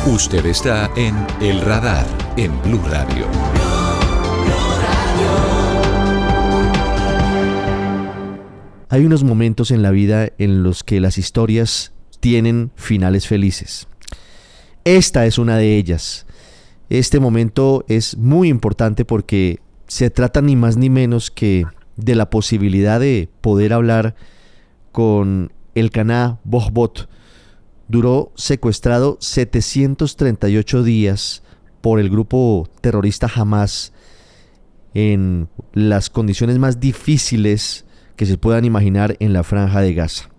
Usted está en El Radar, en Blue Radio. Hay unos momentos en la vida en los que las historias tienen finales felices. Esta es una de ellas. Este momento es muy importante porque se trata ni más ni menos que de la posibilidad de poder hablar con Elkanah Bohbot. Duró secuestrado 738 días por el grupo terrorista Hamas en las condiciones más difíciles que se puedan imaginar en la franja de Gaza.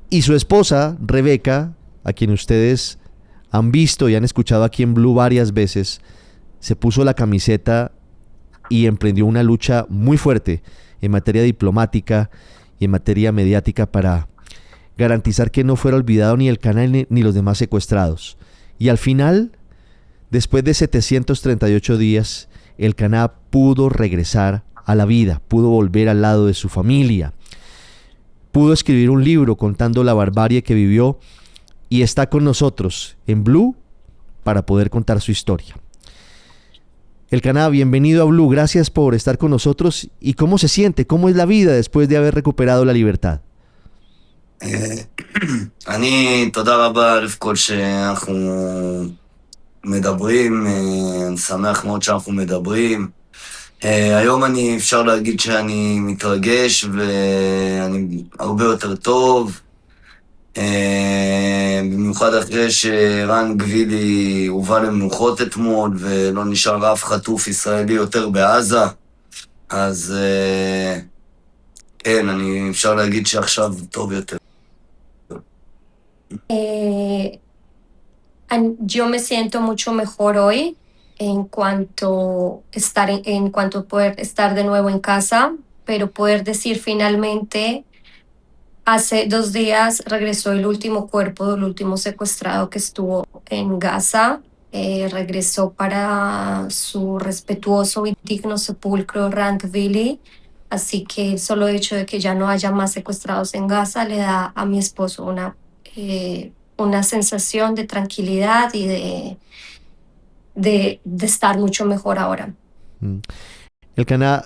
Y su esposa, Rebeca, a quien ustedes han visto y han escuchado aquí en Blue varias veces, se puso la camiseta y emprendió una lucha muy fuerte en materia diplomática y en materia mediática para garantizar que no fuera olvidado ni Elkanah ni los demás secuestrados. Y al final, después de 738 días, Elkanah pudo regresar a la vida, pudo volver al lado de su familia, pudo escribir un libro contando la barbarie que vivió y está con nosotros en Blue para poder contar su historia. Elkanah, bienvenido a Blue, gracias por estar con nosotros. ¿Y cómo se siente? ¿Cómo es la vida después de haber recuperado la libertad? אני, תודה רבה אלף כל שאנחנו מדברים, אני שמח מאוד שאנחנו מדברים. היום אפשר להגיד שאני מתרגש ואני הרבה יותר טוב, במיוחד אחרי שרן גבילי הובא למנוחות אתמול ולא נשאר אף חטוף ישראלי יותר בעזה, אז כן, אפשר להגיד שעכשיו טוב יותר. Yo me siento mucho mejor hoy en cuanto poder estar de nuevo en casa, pero poder decir finalmente, hace 2 días regresó el último cuerpo del último secuestrado que estuvo en Gaza. Regresó para su respetuoso y digno sepulcro Ran Gvili. Así que el solo hecho de que ya no haya más secuestrados en Gaza le da a mi esposo una sensación de tranquilidad y de estar mucho mejor ahora. Elkanah,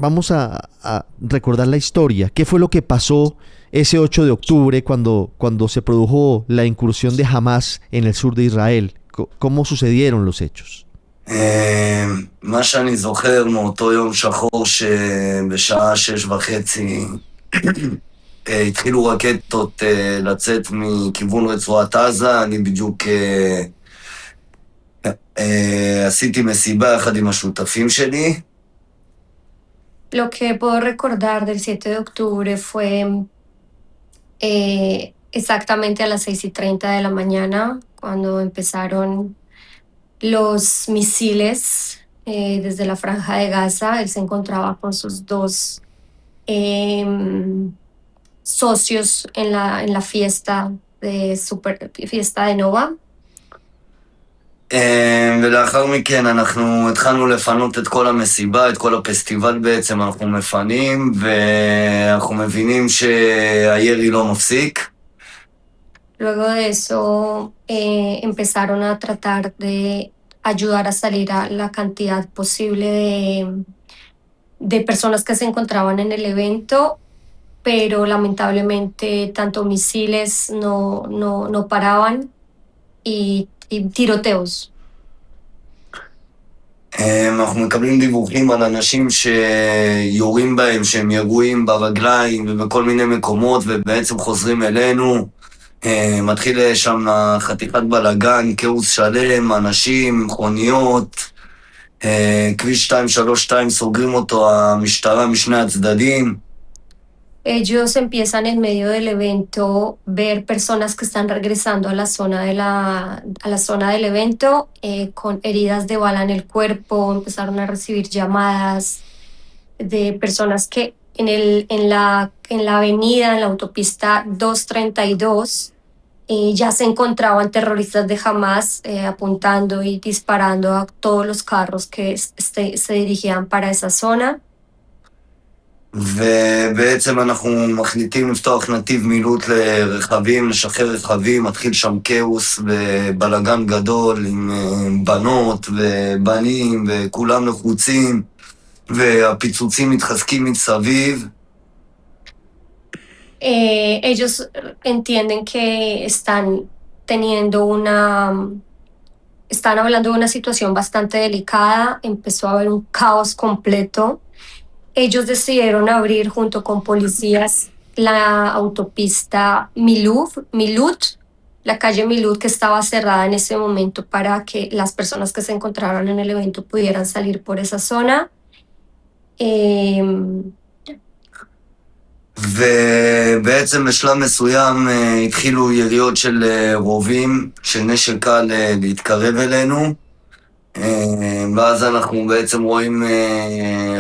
vamos a recordar la historia. ¿Qué fue lo que pasó ese 8 de octubre cuando se produjo la incursión de Hamas en el sur de Israel? ¿Cómo sucedieron los hechos? מה שאני זוכר מאותו יום שחור שבשעה 6:30 התחילו רקטות לצאת מכיוון רצועת עזה. אני בדיוק עשיתי מסיבה יחד עם השותפים שלי. Lo que puedo recordar del 7 de octubre fue exactamente a las 6:30 de la mañana, cuando empezaron los misiles desde la franja de Gaza. Él se encontraba con sus dos socios en la fiesta fiesta de Nova. ולאחר מכן אנחנו התחלנו לפנות את כל המסיבה, את כל הפסטיבל בעצם אנחנו מפנים, ואנחנו מבינים שהירי לא מפסיק. Luego de eso empezaron a tratar de ayudar a salir a la cantidad posible de personas que se encontraban en el evento, pero lamentablemente tanto misiles no paraban y tiroteos. אנחנו מקבלים דיווחים על אנשים שיורים בהם, שהם ירויים ברגליים ובכל מיני מקומות, ובעצם חוזרים אלינו. מתחיל שם חתיכת בלגן, כאוס שלם, אנשים, מכוניות, כביש 232 סוגרים אותו המשטרה משני הצדדים. Ellos empiezan en medio del evento ver personas que están regresando a la zona del evento con heridas de bala en el cuerpo. Empezaron a recibir llamadas de personas que en la avenida, en la autopista 232, ya se encontraban terroristas de Hamas apuntando y disparando a todos los carros que se dirigían para esa zona. ובעצם אנחנו מחליטים לפתוח נתיב מילוט לרכבים, לשחרר רכבים, מתחיל שם כאוס ובלגן גדול עם בנות ובנים וכולם לחוצים והפיצוצים מתחזקים מסביב. Ellos entienden que están hablando de una situación bastante delicada, empezó a haber un caos completo. Ellos decidieron abrir junto con policías la autopista Milut, la calle Milut que estaba cerrada en ese momento para que las personas que se encontraban en el evento pudieran salir por esa zona. ובעצם בשלב מסוים התחילו יריות של רובים, של נשק קל להתקרב אלינו. ואז אנחנו בעצם רואים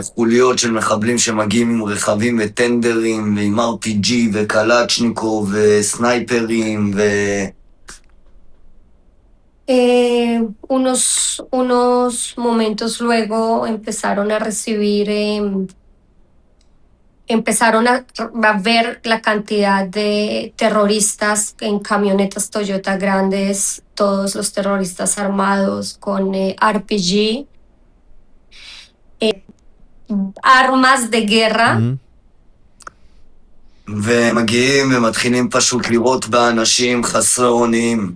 חוליות של מחבלים שמגיעים עם רכבים וטנדרים ועם RPG וקלצ'ניקוב וסנייפרים Unos momentos luego empezaron a ver la cantidad de terroristas en camionetas Toyota grandes, todos los terroristas armados con RPG, armas de guerra. Mm. ומגיעים ומתחילים פשוט לירות באנשים חסרי אונים.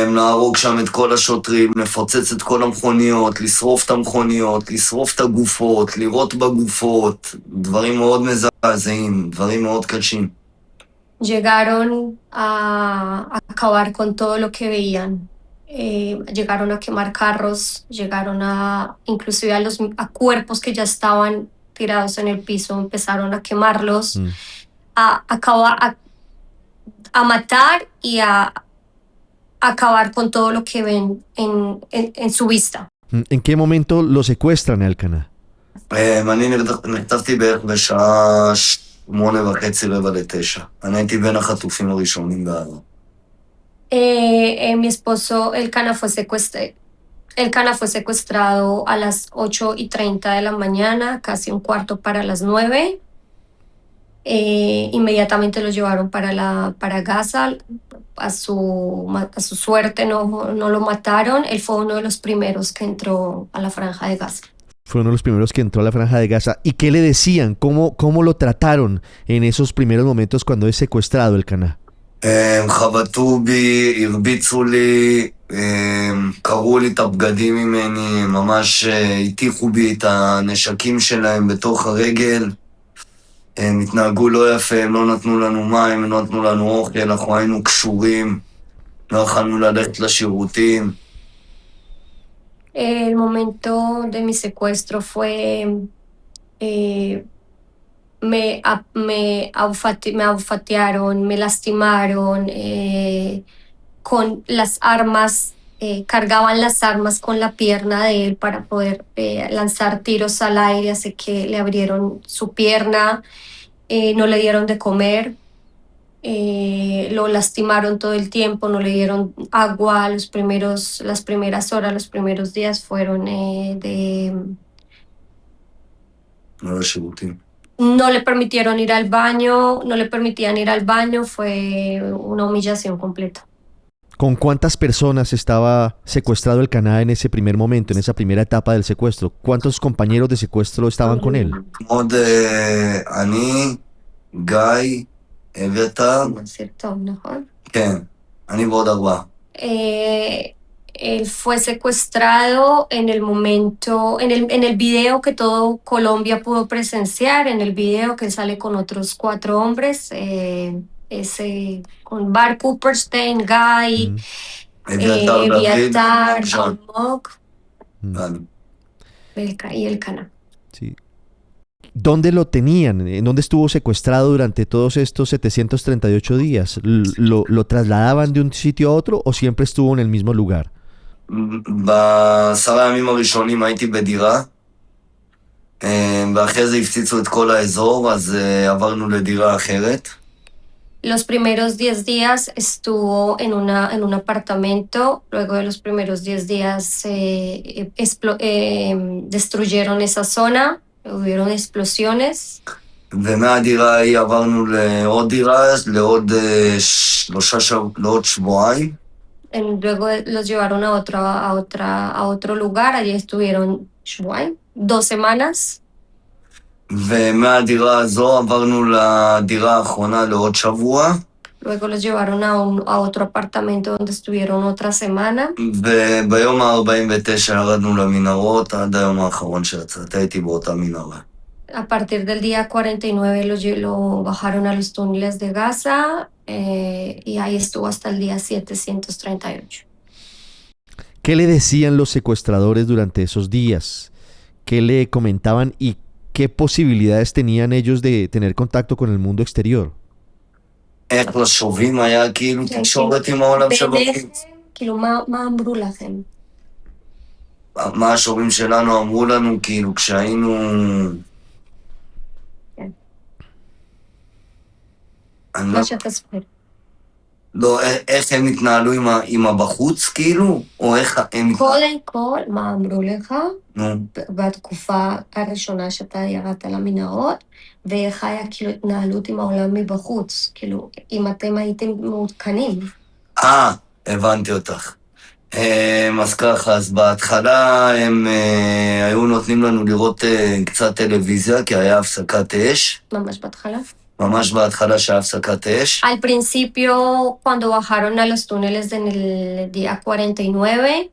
להרוג שם את כל השוטרים, לפוצץ את כל המכוניות, לשרוף את המכוניות, לשרוף את הגופות, לירות בגופות, דברים מאוד מזעזעים, דברים מאוד קשים. Llegaron a acabar con todo lo que veían. Llegaron a quemar carros, llegaron inclusive a cuerpos que ya estaban tirados en el piso, empezaron a quemarlos, Mm. a matar y a acabar con todo lo que ven en su vista. ¿En qué momento lo secuestran, Elkanah? אני נחטפתי בערך בשעה 8:30, 8:45. אני הייתי בין החטופים הראשונים בעזה. Mi esposo Elkanah fue secuestrado a las 8:30 de la mañana, casi un cuarto para las 9. Inmediatamente lo llevaron para Gaza. A su suerte no lo mataron. Él fue uno de los primeros que entró a la franja de Gaza. Fue uno de los primeros que entró a la franja de Gaza. ¿Y qué le decían? ¿Cómo lo trataron en esos primeros momentos cuando es secuestrado, Elkanah? חבטו בי, הרביצו לי, קרעו לי את הבגדים ממני, ממש הטיחו בי את הנשקים שלהם בתוך הרגל. הם התנהגו לא יפה, הם לא נתנו לנו מים, הם לא נתנו לנו אוכל, אנחנו היינו קשורים, לא יכולנו ללכת לשירותים. El momento de mi secuestro fue, me abufatearon, me lastimaron con las armas, cargaban las armas con la pierna de él para poder lanzar tiros al aire, así que le abrieron su pierna, no le dieron de comer. Lo lastimaron todo el tiempo, no le dieron agua, las primeras horas, los primeros días fueron לא לשירותים. no le permitieron ir al baño, no le permitían ir al baño, fue una humillación completa. ¿Con cuántas personas estaba secuestrado Elkanah en ese primer momento, en esa primera etapa del secuestro? ¿Cuántos compañeros de secuestro estaban con él? עוד אני, גיא, אביתר, ¿Cierto? Mejor. כן, אני ועוד 4. Él fue secuestrado en el video que todo Colombia pudo presenciar, en el video que sale con otros 4 hombres, con Bar Cooperstein, Guy, Mm. אביתר, דוד, Eviatar, ז'אן. Almog Mm. y Elkanah. Sí. ¿Dónde lo tenían? ¿En dónde estuvo secuestrado durante todos estos 738 días? ¿Lo trasladaban de un sitio a otro o siempre estuvo en el mismo lugar? ב10 הימים הראשונים הייתי בדירה, ואחרי זה הפציצו את כל האזור, אז עברנו לדירה אחרת. Los primeros 10 días estuvo en un apartamento, luego de los primeros 10 días destruyeron esa zona, hubieron explosiones. ומהדירה ההיא עברנו לעוד דירה, לעוד שבועיים. Luego los llevaron a otro lugar, allí estuvieron shbuay, 2 semanas. ומהדירה הזו עברנו לדירה האחרונה לעוד שבוע. Luego los llevaron a otro apartamento donde estuvieron otra semana. וביום ה-49 ירדנו למנהרות עד היום האחרון שיצאתי, הייתי באותה מנהרה. A partir del día 49 lo bajaron a los túneles de Gaza y ahí estuvo hasta el día 738. ¿Qué le decían los secuestradores durante esos días? ¿Qué le comentaban y qué posibilidades tenían ellos de tener contacto con el mundo exterior? איך לשובים היה כאילו תקשורת עם העולם שבחוץ. כאילו, מה אמרו לכם? מה השובים שלנו אמרו לנו, כאילו כשהיינו... אני לא... מה שתספר. לא, איך הם התנהלו עם הבחוץ, כאילו? או איך הם... קודם כל, מה אמרו לך? נו. בתקופה הראשונה שאתה ירדת למנהרות, ואיך היה כאילו התנהלות עם העולם מבחוץ, כאילו, אם אתם הייתם מעודכנים. הבנתי אותך. אז ככה, אז בהתחלה הם היו נותנים לנו לראות קצת טלוויזיה, כי היה הפסקת אש. ממש בהתחלה. ממש בהתחלה שהיה הפסקת אש. Al principio, cuando bajaron a los túneles en el día 49,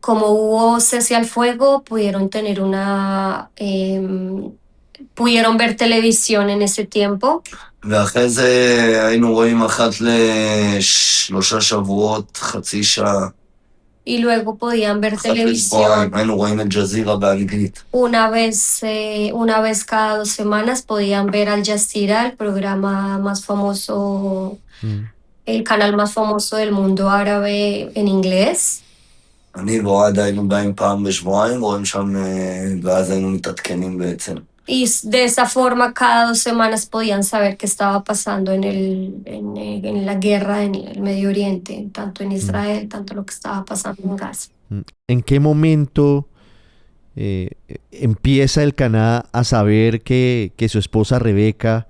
como hubo cese al fuego, pudieron ver televisión en ese tiempo. ואחרי זה היינו רואים אחת לשלושה שבועות, חצי שעה. Y luego podían ver televisión. היינו רואים את ג'זירה באנגלית. Una vez cada 2 semanas podían ver Al Jazeera, el programa más famoso, el canal más famoso del mundo árabe en inglés. אני ואוהד היינו בהם פעם בשבועיים, רואים שם, ואז היינו מתעדכנים בעצם. Y de esa forma, cada 2 semanas podían saber qué estaba pasando en la guerra en el Medio Oriente, tanto en Israel, tanto lo que estaba pasando en Gaza. ¿En qué momento empieza el Caná a saber que su esposa Rebeca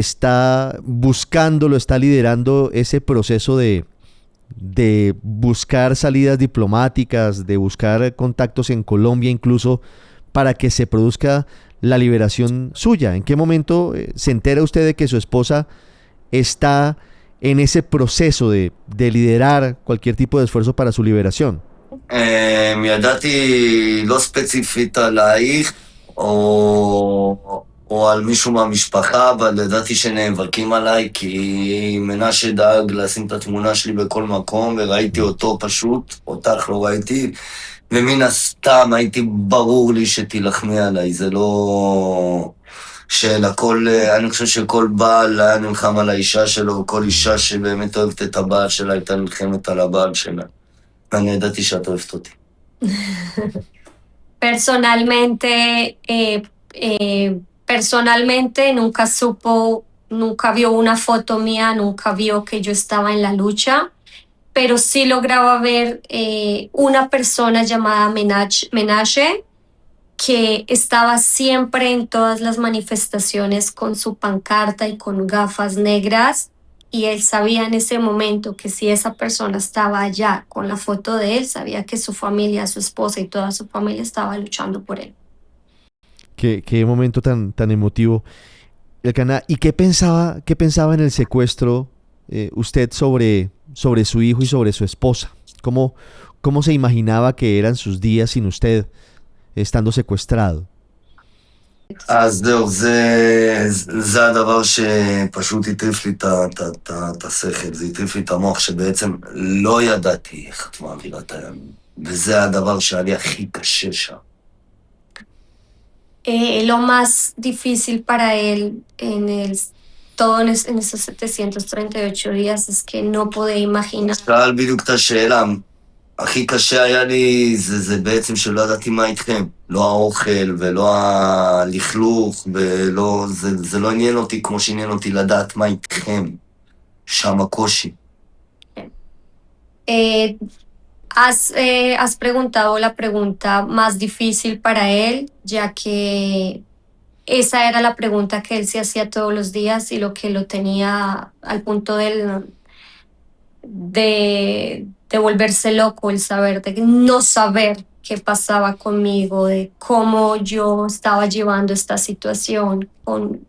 está buscándolo, está liderando ese proceso de buscar salidas diplomáticas, de buscar contactos en Colombia incluso, para que se produzca la liberación suya? ¿En qué momento se entera usted de que su esposa está en ese proceso de liderar cualquier tipo de esfuerzo para su liberación? ידעתי לא ספציפית עלייך או על מישהו מהמשפחה, אבל ידעתי שנאבקים עליי, כי מנשה דאג לשים את התמונה שלי בכל מקום, וראיתי אותו פשוט, אותך לא ראיתי, ומן הסתם הייתי ברור לי שתילחמי עליי, זה לא... שלכל, אני חושב שכל בעל היה נלחם על האישה שלו, וכל אישה שבאמת אוהבת את הבעל שלה הייתה נלחמת על הבעל שלה. ואני ידעתי שאת אוהבת אותי. Personalmente nunca vio una foto mía, nunca vio que yo estaba en la lucha, pero sí lograba ver una persona llamada Menashe, que estaba siempre en todas las manifestaciones con su pancarta y con gafas negras, y él sabía en ese momento que si esa persona estaba allá con la foto de él, sabía que su familia, su esposa y toda su familia estaba luchando por él. Qué momento tan emotivo, Elcaná. ¿Y qué pensaba en el secuestro usted sobre su hijo y sobre su esposa? ¿Cómo se imaginaba que eran sus días sin usted estando secuestrado? אז זהו, זה הדבר שפשוט הטריף לי את השכל, זה הטריף לי את המוח, שבעצם לא ידעתי איך את מעבירה את הימים, וזה הדבר שהיה לי הכי קשה שם. Lo más difícil para él en esos 738 días es que no podía imaginar. שאל בדיוק את השאלה, הכי קשה היה לי, זה בעצם שלא ידעתי מה איתכם. לא האוכל ולא הלכלוך, זה לא עניין אותי כמו שעניין אותי לדעת מה איתכם. שם הקושי. Has preguntado la pregunta más difícil para él, ya que esa era la pregunta que él se hacía todos los días y lo que lo tenía al punto de volverse loco, el saber, de no saber qué pasaba conmigo, de cómo yo estaba llevando esta situación con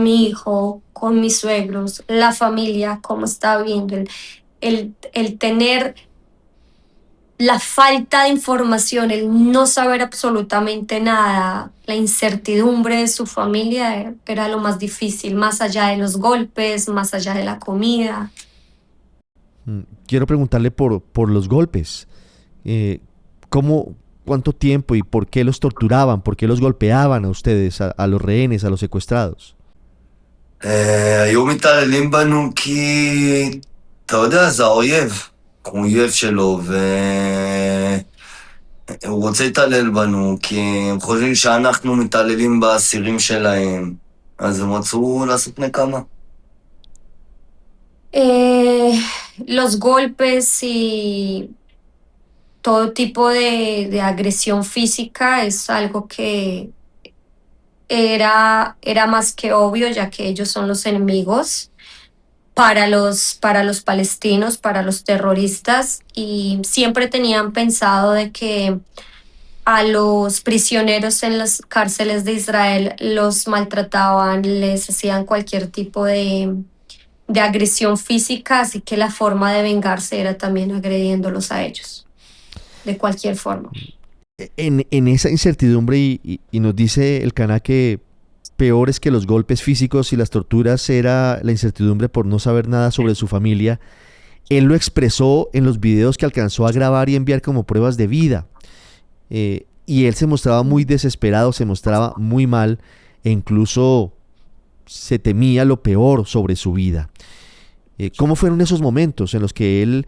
mi hijo, con mis suegros, la familia, cómo estaba viendo, el tener la falta de información, el no saber absolutamente nada, la incertidumbre de su familia era lo más difícil, más allá de los golpes, más allá de la comida. Quiero preguntarle por los golpes. Eh, ¿Cómo, cuánto tiempo y por qué los torturaban? ¿Por qué los golpeaban a ustedes, a los rehenes, a los secuestrados? היו מתעללים בנו כי, אתה יודע, זה האויב. אנחנו אויב שלו, והוא רוצה להתעלל בנו, כי הם חושבים שאנחנו מתעללים באסירים שלהם. אז הם רצו לעשות נקמה. Eh, los golpes y todo tipo de agresión física es algo que era más que obvio, ya que ellos son los enemigos para los palestinos, para los terroristas, y siempre tenían pensado de que a los prisioneros en las cárceles de Israel los maltrataban, les hacían cualquier tipo de agresión física, así que la forma de vengarse era también agrediéndolos a ellos, de cualquier forma. En esa incertidumbre, y nos dice el Caná que peores que los golpes físicos y las torturas era la incertidumbre por no saber nada sobre su familia. Él lo expresó en los videos que alcanzó a grabar y enviar como pruebas de vida. Y él se mostraba muy desesperado, se mostraba muy mal e incluso se temía lo peor sobre su vida. ¿Cómo fueron esos momentos en los que él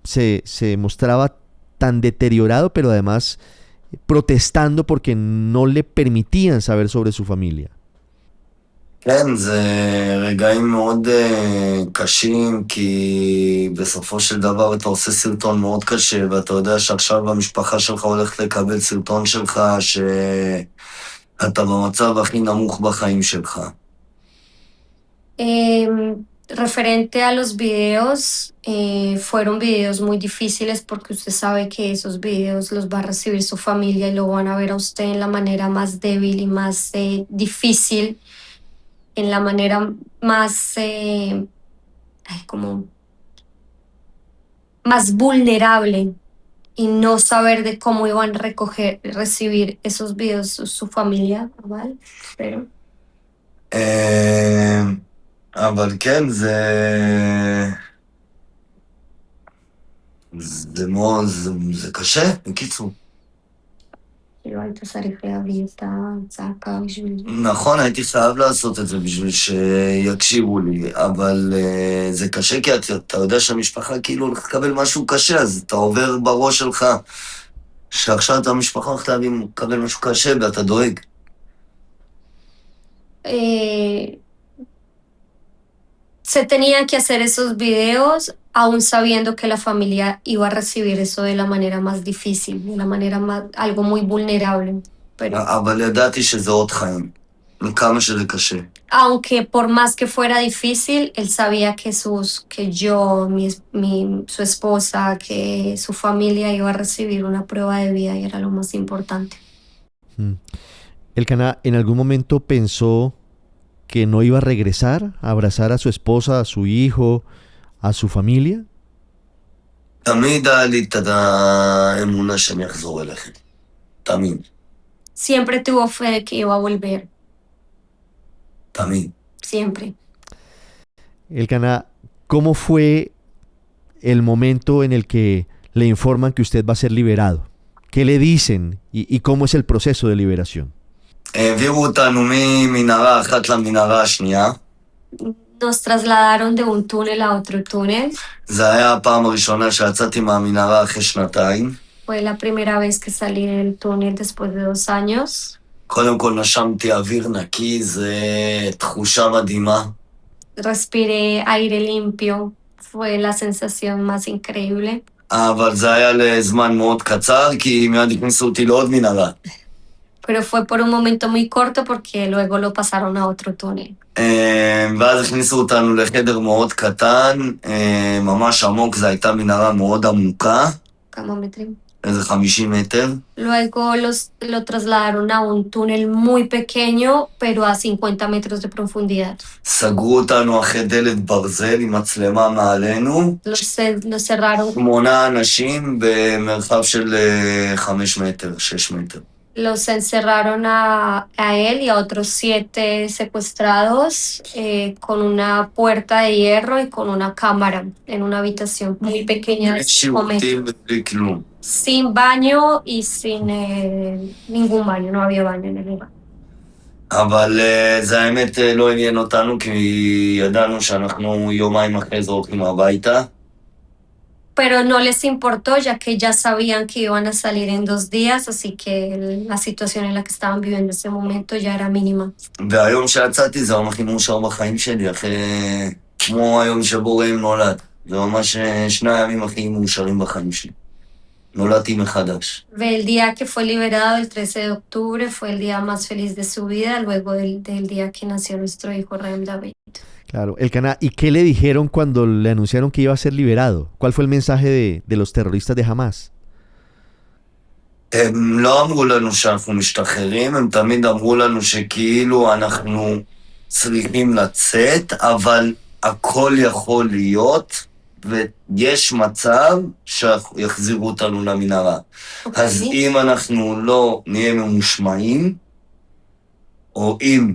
se mostraba tan deteriorado, pero además protestando porque no le permitían saber sobre su familia? כן, זה רגעים מאוד קשים, כי בסופו של דבר אתה עושה סרטון מאוד קשה, ואתה יודע שעכשיו המשפחה שלך הולכת לקבל סרטון שלך, שאתה במצב הכי נמוך בחיים שלך. Referente a los videos, fueron videos muy difíciles porque usted sabe que esos videos los va a recibir su familia y lo van a ver a usted en la manera más débil y más difícil, en la manera más como más vulnerable, y no saber de cómo iban a recibir esos videos su familia, ¿vale? Pero אבל כן, זה מאוד, זה קשה, בקיצור. כאילו היית צריך להביא את הצעקה בשביל זה. נכון, הייתי חייב לעשות את זה בשביל שיקשיבו לי, אבל זה קשה כי אתה יודע שהמשפחה כאילו הולכת לקבל משהו קשה, אז אתה עובר בראש שלך שעכשיו המשפחה הולכת לקבל משהו קשה ואתה דואג. Se tenían que hacer esos videos aún sabiendo que la familia iba a recibir eso de la manera más difícil, de la manera más, algo muy vulnerable. Pero אבל ידעתי שזה עוד חיים, מכמה שזה קשה. aunque por más que fuera difícil, él sabía que que yo, su esposa, que su familia iba a recibir una prueba de vida y era lo más importante. El Caná en algún momento pensó que no iba a regresar a abrazar a su esposa, a su hijo, a su familia. תמיד היה לי את האמונה שאני אחזור אליכם. תמיד. Siempre tuvo fe de que iba a volver. תמיד. Siempre. El Caná, ¿cómo fue el momento en el que le informan que usted va a ser liberado? ¿Qué le dicen y cómo es el proceso de liberación? העבירו אותנו ממנהרה אחת למנהרה השנייה. Nos trasladaron de un túnel a otro túnel. זה היה הפעם הראשונה שיצאתי מהמנהרה אחרי שנתיים. Fue la primera vez que salí del túnel después de 2 años. קודם כל נשמתי אוויר נקי, זה תחושה מדהימה. Respiré aire limpio. Fue la sensación más increíble. אבל זה היה לזמן מאוד קצר, כי מיד הכניסו אותי לעוד מנהרה. Pero fue por un momento muy corto porque luego lo pasaron a otro túnel. ואז הכניסו אותנו לחדר מאוד קטן, ממש עמוק, זו הייתה מנהרה מאוד עמוקה, Camómetro. איזה 50 מטר. Luego lo trasladaron a un túnel muy pequeño, pero a 50 metros de profundidad. סגרו אותנו אחרי דלת ברזל עם מצלמה מעלינו, Lo cerraron, 8 אנשים במרחב של 5 מטר, 6 מטר. los encerraron a él y a otros 7 secuestrados con una puerta de hierro y con una cámara en una habitación muy pequeña de בלי 5 metros. שירותים ובלי כלום. Sin baño y sin ningún baño, no había baño en el lugar. אבל זה האמת לא עניין אותנו, כי ידענו שאנחנו יומיים אחרי זה הולכים הביתה. Pero no les importó, ya que ya sabían que iban a salir en 2 días, así que la situación en la que estaban viviendo en ese momento ya era mínima. והיום שיצאתי זה היום הכי מאושר בחיים שלי, אחרי... כמו היום שבו ראם נולד. זה ממש 2 הימים הכי מאושרים בחיים שלי. נולדתי מחדש. El día que fue liberado, el 13 de octubre, fue el día más feliz de su vida, luego del día que nació nuestro hijo Raem David. Claro, Elcana, ¿y qué le dijeron cuando le anunciaron que iba a ser liberado? ¿Cuál fue el mensaje de los terroristas de Hamas? הם לא אמרו לנו שאנחנו משתחררים, הם תמיד אמרו לנו שכאילו אנחנו צריכים לצאת, אבל הכל יכול להיות, ויש מצב שיחזירו אותנו למנהרה. אז אם אנחנו לא נהיה ממושמעים, או אם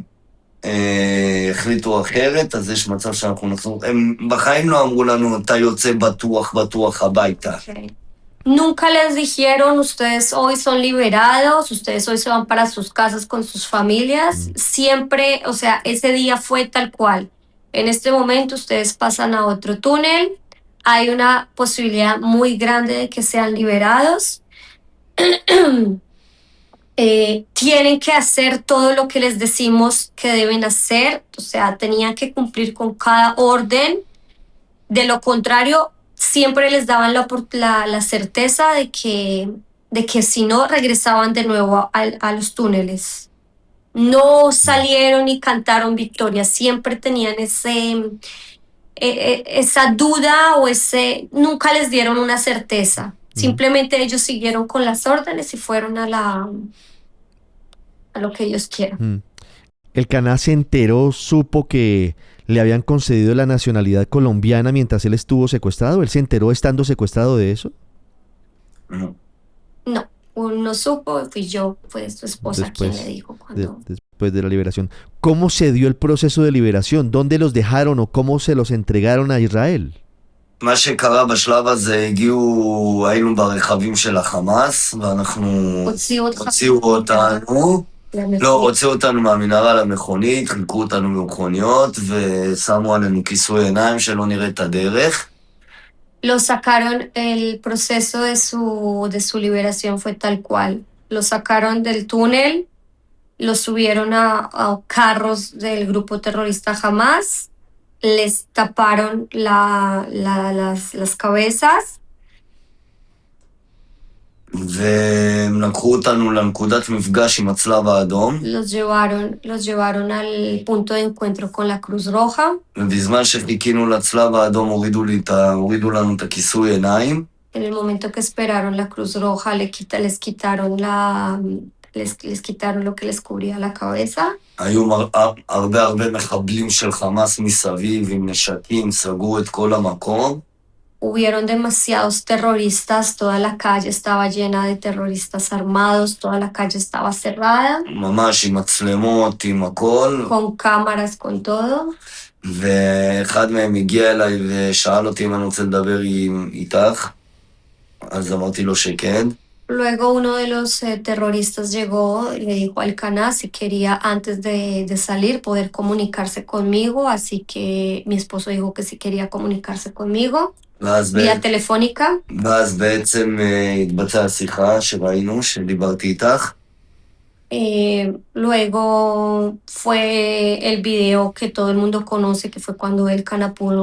החליטו אחרת, אז יש מצב שאנחנו נחזור. הם בחיים לא אמרו לנו, אתה יוצא בטוח הביתה. Okay. Nunca les dijeron, ustedes hoy son liberados, ustedes hoy se van para sus casas con sus familias. Siempre, o sea, ese día fue tal cual. En este momento ustedes pasan a otro túnel. Hay una posibilidad muy grande de que sean liberados. Tienen que hacer todo lo que les decimos que deben hacer. O sea, tenían que cumplir con cada orden. De lo contrario, siempre les daban la certeza de que si no, regresaban de nuevo a los túneles. No salieron y cantaron victoria, siempre tenían esa duda o nunca les dieron una certeza. Simplemente ellos siguieron con las órdenes y fueron a lo que ellos quieran. Elcana se enteró, supo que le habían concedido la nacionalidad colombiana mientras él estuvo secuestrado. ¿Él se enteró estando secuestrado de eso? No. No, no supo, fui yo, fue su esposa quien le dijo cuando... Después de la liberación. ¿Cómo se dio el proceso de liberación? ¿Dónde los dejaron o cómo se los entregaron a Israel? מה שקרה בשלב הזה, היינו ברכבים של החמאס, ואנחנו... הוציאו אותנו. לא, הוציאו אותנו מהמנהרה למכונית, חילקו אותנו במכוניות, ושמו עלינו כיסוי עיניים שלא נראה את הדרך. Lo sacaron, el proceso de su liberación fue tal cual. Lo sacaron del túnel, lo subieron a carros del grupo terrorista Hamas, les taparon las cabezas. והם לקחו אותנו לנקודת מפגש עם הצלב האדום. Los llevaron al punto de encuentro con la Cruz Roja. ובזמן שחיכינו לצלב האדום הורידו לנו את הכיסוי עיניים. En el momento que esperaron la Cruz Roja les quitaron lo que les cubría la cabeza. היו הרבה מחבלים של חמאס מסביב עם נשקים, סגרו את כל המקום. Hubieron demasiados terroristas, toda la calle estaba llena de terroristas armados, toda la calle estaba cerrada. ממש עם מצלמות, עם הכל. Con cámaras, con todo. ואחד מהם הגיע אליי ושאל אותי אם אני רוצה לדבר איתך. אז אמרתי לו שכן. Luego uno de los terroristas llegó y le dijo al Elcana si quería antes de salir poder comunicarse conmigo, así que mi esposo dijo que si quería comunicarse conmigo. vía telefónica. ואז בעצם התבצעה שיחה שראינו, שדיברתי איתך. Luego fue el video que todo el mundo conoce, que fue cuando Elkanah pudo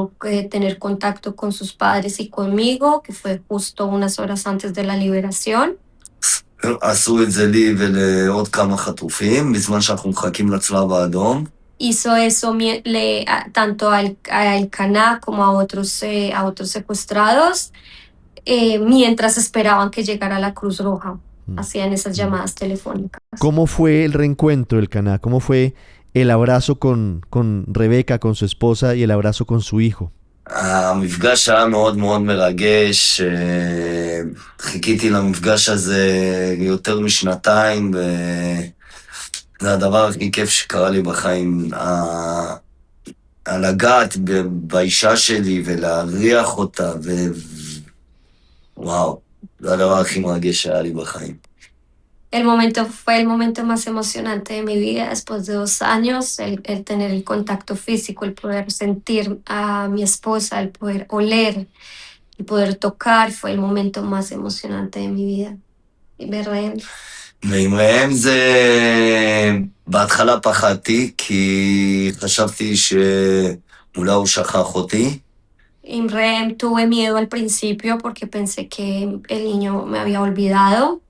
tener contacto con sus padres y conmigo, que fue justo unas horas antes de la liberación. עשו את זה לי ולעוד כמה חטופים, בזמן שאנחנו מחכים לצלב האדום. Hizo eso tanto a Elkanah como a otros secuestrados, mientras esperaban que llegara la Cruz Roja. Hacían esas llamadas telefónicas. ¿Cómo fue el reencuentro del Caná? ¿Cómo fue el abrazo con Rebeca, con su esposa, y el abrazo con su hijo? המפגש היה מאוד מאוד מרגש, חיכיתי למפגש הזה יותר משנתיים, וזה הדבר הכי כיף שקרה לי בחיים. לגעת באישה שלי ולהריח אותה, וואו, זה הדבר הכי מרגש שהיה לי בחיים. Fue el momento más emocionante de mi vida después de 2 años, el tener el contacto físico, el poder sentir a mi esposa, el poder oler, el poder tocar, fue el momento más emocionante de mi vida. Y ver a él. ועם ראם זה... בהתחלה פחדתי, כי חשבתי שאולי הוא שכח אותי. En Rem tuve miedo al principio porque pensé que el niño me había olvidado.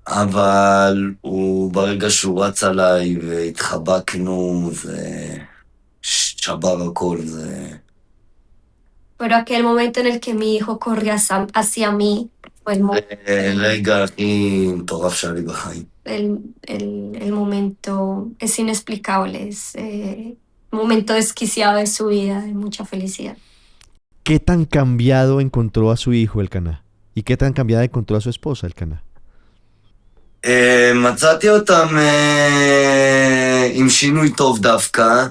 אבל הוא, ברגע שהוא רץ עליי והתחבקנו, זה שבר הכל, זה... Pero aquel momento en el que mi hijo corría hacia mí fue רגע הכי מטורף שהיה לי בחיים. el momento es inexplicable, es un momento desquiciado de su vida, de mucha felicidad. ¿Qué tan cambiado encontró a su hijo el Caná? ¿Y qué tan cambiada encontró a su esposa el Caná? מצאתי אותם עם שינוי טוב דווקא.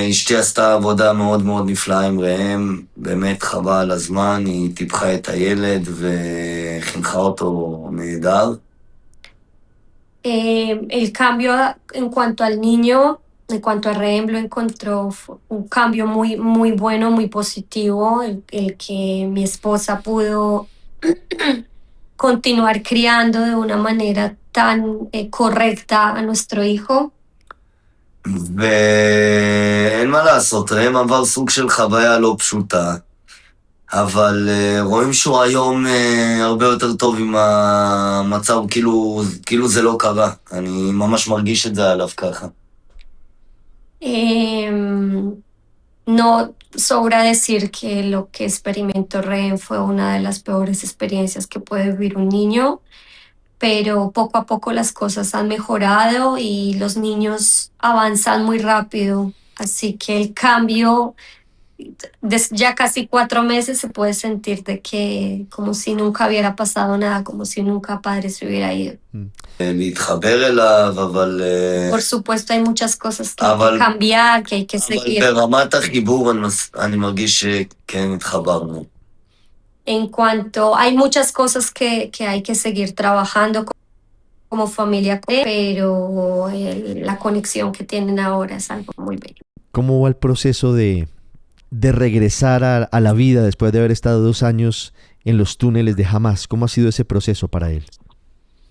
אשתי עשתה עבודה מאוד מאוד נפלאה עם ראם, באמת חבל על הזמן, היא טיפחה את הילד וחינכה אותו נהדר. El cambio en cuanto al niño, en cuanto a Rem, lo encontró un cambio muy, muy bueno, muy positivo, el que mi esposa pudo continuar criando de una manera tan correcta a nuestro hijo. ואין מה לעשות, ראם עבר סוג של חוויה לא פשוטה, אבל רואים שהוא היום הרבה יותר טוב עם המצב, כאילו זה לא קרה. אני ממש מרגיש את זה עליו ככה. No sobra decir que lo que experimentó Rem fue una de las peores experiencias que puede vivir un niño, pero poco a poco las cosas han mejorado y los niños avanzan muy rápido, así que el cambio, ya casi 4 meses se puede sentir de que como si nunca hubiera pasado nada, como si nunca padre se hubiera ido. להתחבר אליו, אבל... Por supuesto hay muchas cosas que hay que cambiar, que hay que seguir. אבל ברמת החיבור אני מרגיש שכן התחברנו. En cuanto, hay muchas cosas que hay que seguir trabajando como familia, pero la conexión que tienen ahora es algo muy bello. ¿Cómo va el proceso de regresar a la vida después de haber estado 2 años en los túneles de Hamas? ¿Cómo ha sido ese proceso para él?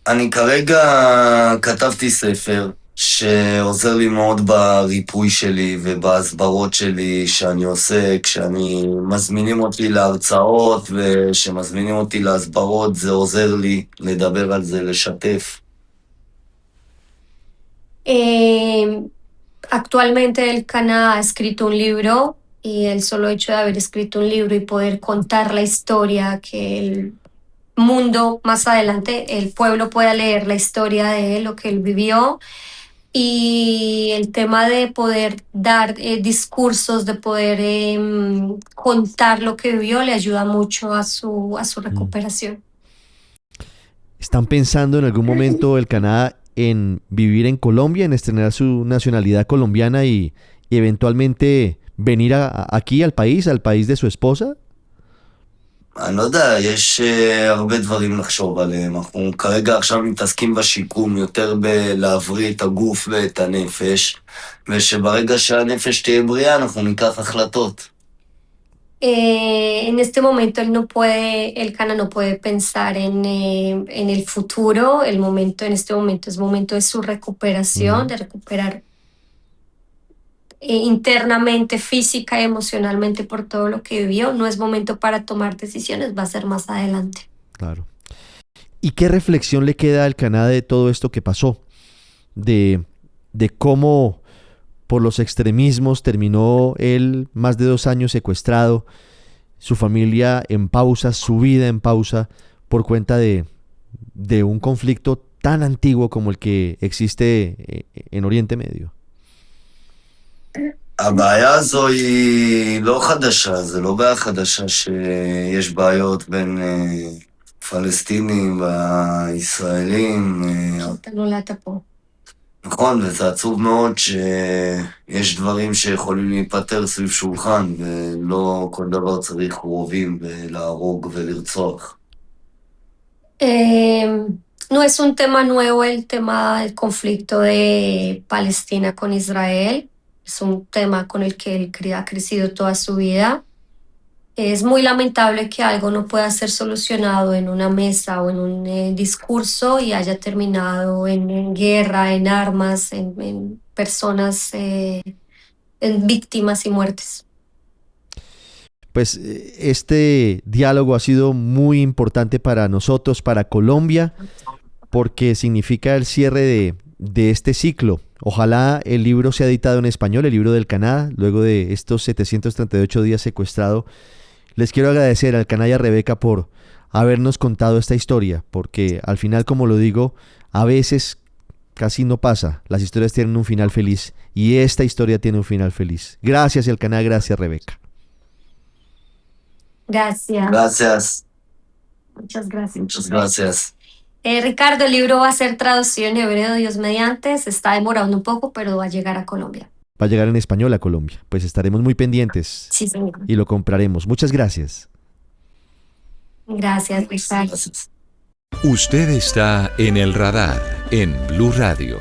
אני כרגע כתבתי ספר שעוזר לי מאוד בריפוי שלי ובהסברות שלי שאני עושה כשאני מזמינים אותי להרצאות ושמזמינים אותי להסברות, זה עוזר לי לדבר על זה, לשתף. Actualmente Elkanah ha escrito un libro y el solo hecho de haber escrito un libro y poder contar la historia que el mundo más adelante, el pueblo pueda leer la historia de él, lo que él vivió, y el tema de poder dar discursos, de poder contar lo que vivió, le ayuda mucho a su recuperación. ¿Están pensando en algún momento el Caná en vivir en Colombia, en estrenar su nacionalidad colombiana y eventualmente venir aquí al país de su esposa? אני לא יודע, יש הרבה דברים לחשוב עליהם. אנחנו כרגע עכשיו מתעסקים בשיקום, יותר בלהבריא את הגוף ואת הנפש, ושברגע שהנפש תהיה בריאה אנחנו ניקח החלטות. En este momento él no puede, el Cana no puede pensar en el futuro. El momento, en este momento es momento de su recuperación, de recuperar internamente, física y emocionalmente por todo lo que vivió. No es momento para tomar decisiones, va a ser más adelante. Claro. ¿Y qué reflexión le queda al Canadá de todo esto que pasó? De cómo por los extremismos terminó él más de 2 años secuestrado, su familia en pausa, su vida en pausa, por cuenta de un conflicto tan antiguo como el que existe en Oriente Medio. הבעיה הזו היא לא חדשה, זה לא בעיה חדשה שיש בעיות בין פלסטינים וישראלים. Ahorita no la tapó. נכון, וזה עצוב מאוד שיש דברים שיכולים להיפטר סביב שולחן, ולא כל דבר צריך רובים ולהרוג ולרצוח. No es un tema nuevo el tema del conflicto de Palestina con Israel. Es un tema con el que él ha crecido toda su vida. Es muy lamentable que algo no pueda ser solucionado en una mesa o en un discurso y haya terminado en guerra, en armas, en personas, en víctimas y muertes. Pues este diálogo ha sido muy importante para nosotros, para Colombia, porque significa el cierre de este ciclo. Ojalá el libro sea editado en español, el libro del Canadá, luego de estos 738 días secuestrado. Les quiero agradecer al Canadá y a Rebeca por habernos contado esta historia, porque al final, como lo digo, a veces casi no pasa. Las historias tienen un final feliz y esta historia tiene un final feliz. Gracias, el Canadá, gracias, Rebeca. Gracias. Gracias. Muchas gracias. Muchas gracias. Ricardo, el libro va a ser traducido en hebreo, Dios mediante. Se está demorando un poco, pero va a llegar a Colombia. Va a llegar en español a Colombia. Pues estaremos muy pendientes. Sí, señor. Y lo compraremos. Muchas gracias. Gracias, Ricardo. Gracias. Usted está en El Radar en Blue Radio.